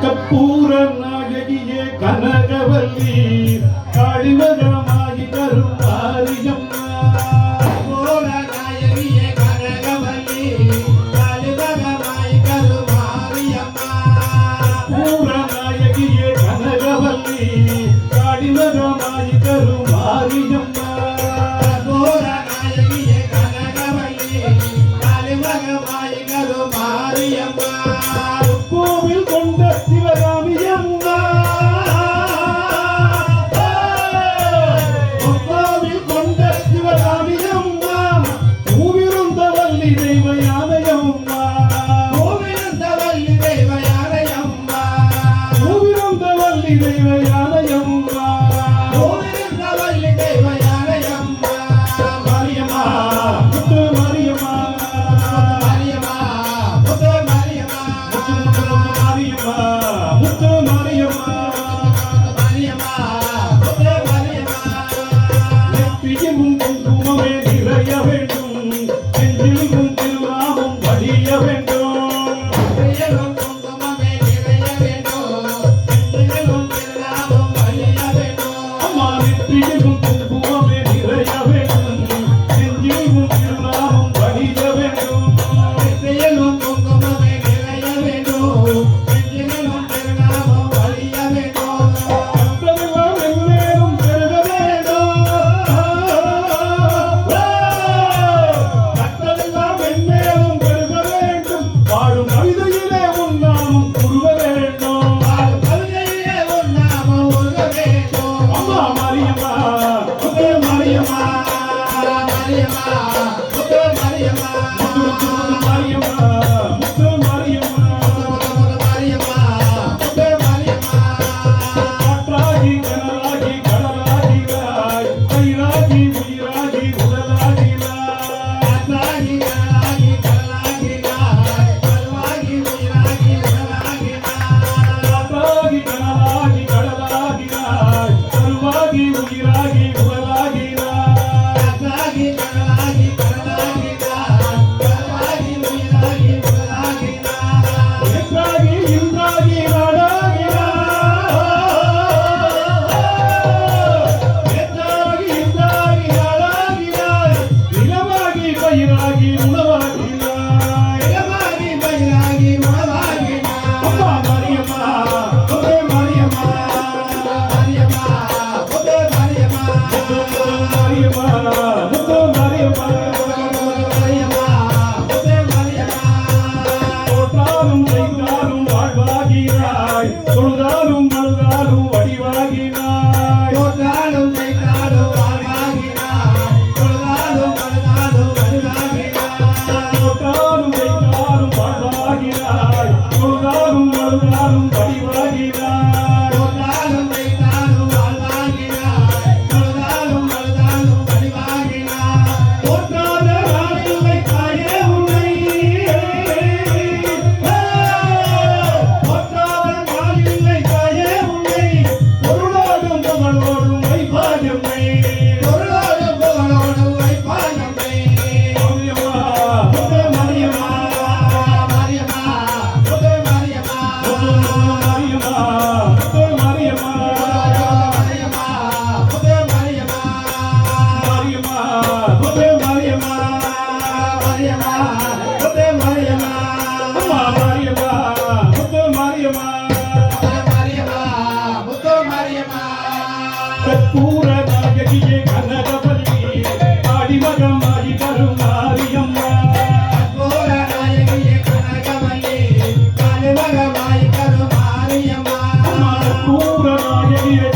கற்பூர நாயகியே கனகவல்லி காளிமகமாயி கருமாரியம்மா. கற்பூர நாயகியே கனகவல்லி காளிமகமாயி கருமாரியம்மா. கற்பூர நாயகியே கனகவல்லி காளிமகமாயி கருமாரியம்மா. கற்பூர நாயகியே கனகவல்லி காளிமகமாயி கருமாரியம்மா. கோவில் கொண்ட சிவகாமியம்மா. கோவில் கொண்ட சிவகாமியம்மா. பூவிருந்த வள்ளி தெய்வ யானையம்மா. பூவிருந்த வள்ளி தெய்வ யானையம்மா. பூவிருந்த வள்ளி தெய்வ யானையம்மா. பூவிருந்த வள்ளி தெய்வ யானையம்மா. மாரியம்மா முத்து மாரியம்மா. மாரியம்மா முத்து மாரியம்மா. மாரியம்மா முத்து மாரியம்மா. மாரியம்மா முத்து மாரியம்மா. நெற்றியும் குங்குமமே நிறைய வேண்டும், நெஞ்சிலும் திருநாமம் வழிய வேண்டும். நெற்றியிலும் குங்குமமே நிறைய வேண்டும், நெஞ்சிலும் திருநாமம் வழிய வேண்டும். அம்மா நெற்றியும் குங்குமமே நிறைய வேண்டும், நெஞ்சிலும் திருநாமம் வழிய வேண்டும். நெற்றியிலும் குங்குமமே நிறைய வேண்டும், நெஞ்சிலும் திருநாமம் வழிய வேண்டும். கற்றதெல்லாம் எந்நேரம் பெருக வேண்டும். கற்றதெல்லாம் எந்நேரம் பெருக வேண்டும். வாழும் கவிதையிலே உன் நாமம் கூறுக வேண்டும். வாழும் கவிதையிலே உன் நாமம் உருக வேண்டும். அம்மா மாரியம்மா முத்து மாரியம்மா. மாரியம்மா முத்து மாரியம்மா. முத்து மாரியம்மா முத்து மாரியம்மா. மாரியம்மா முத்து மாரியம்மா. காற்றாகி கனலாகி கடலாகிறாய், பயிராகி உயிராகி உடலாகிறாய். காற்றாகி கனலாகி கடலாகினாய், கருவாகி உயிராகி உடலாகினாய். காற்றாகி கனலாகி கடலாகிறாய், கருவாகி உயிராகி உடலாகிறாய். காற்றாகி கனலாகி கடலாகினாய், கருவாகி உயிராகி உடலாகினாய். என்றாகி இன்றாகி நாடாகிறாய். என்றாகி இன்றாகி நாடாகிறாய். நிலமாகி பயிராகி உணவாகிறாய். இடமாகி பயிராகி உணவாகினாய். அம்மா மாரியம்மா முத்து மாரியம்மா. மாரியம்மா முத்து மாரியம்மா. மாரியம்மா முத்து மாரியம்மா. மாரியம்மா முத்து மாரியம்மா. தோற்றாலும் செய்தாலும் வாழ்வாகிறாய், தொழுதாலும் அழுதாலும் வடிவாகினாய். தோற்றாலும் செய்தாலும் வாழ்வாகினாய், தொழுதாலும் அழுதாலும் வடிவாகினாய். தோற்றாலும் செய்தாலும் வாழ்வாகிறாய், தொழுதாலும் அழுதாலும் வடிவாகினாய். தோற்றாலும் செய்தாலும் வாழ்வாகினாய், தொழுதாலும் அழுதாலும் வடிவாகினாய். தோற்றாத நாளில்லை தாயே உன்னை. தோற்றாத நாளில்லை தாயே உன்னை. பொருளோடும் புகழோடும் வைப்பாயம்மை. பொருளோடும் புகழோடும் வைப்பாயம்மை. மாரியம்மா முத்து மாரியம்மா. மாரியம்மா முத்து மாரியம்மா. மாரியம்மா முத்து மாரியம்மா. மாரியம்மா முத்து மாரியம்மா. மாரியம்மா முத்து மாரியம்மா. மாரியம்மா முத்து மாரியம்மா. அம்மா மாரியம்மா முத்து மாரியம்மா. மாரியம்மா முத்து மாரியம்மா. கற்பூர நாயகியே கனகவல்லி காளிமகமாயி கருமாரியம்மா. கற்பூர நாயகியே கனகவல்லி காளிமகமாயி கருமாரியம்மா. அம்மா கற்பூர நாயகியே